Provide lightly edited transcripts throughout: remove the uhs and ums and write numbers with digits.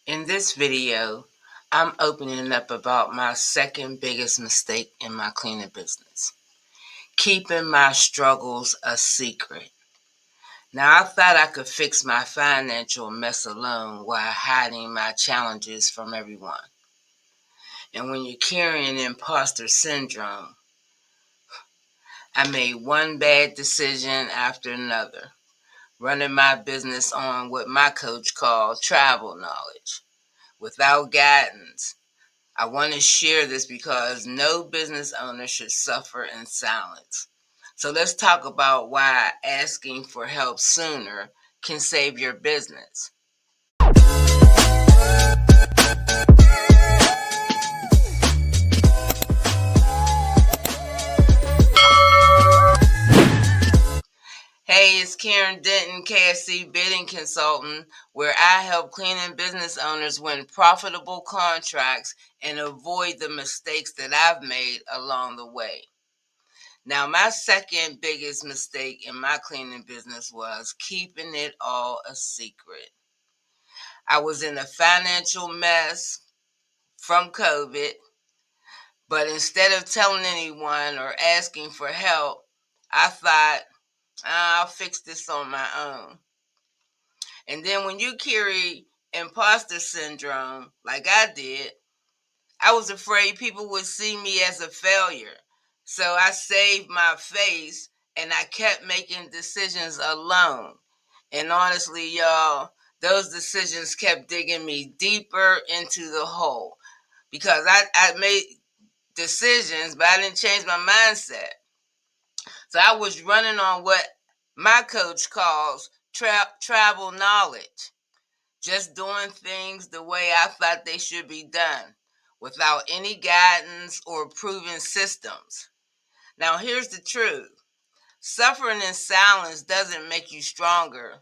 In this video, I'm opening up about my second biggest mistake in my cleaning business, keeping my struggles a secret. Now, I thought I could fix my financial mess alone while hiding my challenges from everyone. And when you're carrying imposter syndrome, I made one bad decision after another, running my business on what my coach called travel knowledge, without guidance. I want to share this because no business owner should suffer in silence. So let's talk about why asking for help sooner can save your business. Hey, it's Karen Denton, KSC Bidding Consultant, where I help cleaning business owners win profitable contracts and avoid the mistakes that I've made along the way. Now, my second biggest mistake in my cleaning business was keeping it all a secret. I was in a financial mess from COVID, but instead of telling anyone or asking for help, I thought, I'll fix this on my own. And then when you carry imposter syndrome, like I did, I was afraid people would see me as a failure. So I saved my face and I kept making decisions alone. And honestly, y'all, those decisions kept digging me deeper into the hole because I made decisions, but I didn't change my mindset. So I was running on what my coach calls travel knowledge, just doing things the way I thought they should be done, without any guidance or proven systems. Now, here's the truth. Suffering in silence doesn't make you stronger.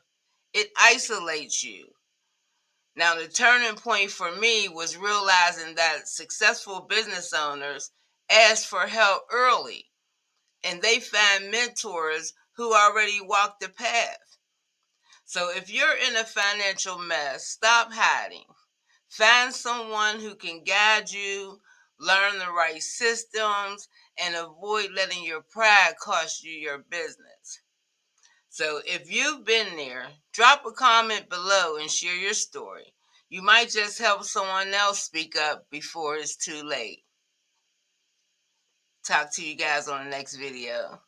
It isolates you. Now, the turning point for me was realizing that successful business owners ask for help early, and they find mentors who already walked the path. So if you're in a financial mess, stop hiding. Find someone who can guide you, learn the right systems, and avoid letting your pride cost you your business. So if you've been there, drop a comment below and share your story. You might just help someone else speak up before it's too late. Talk to you guys on the next video.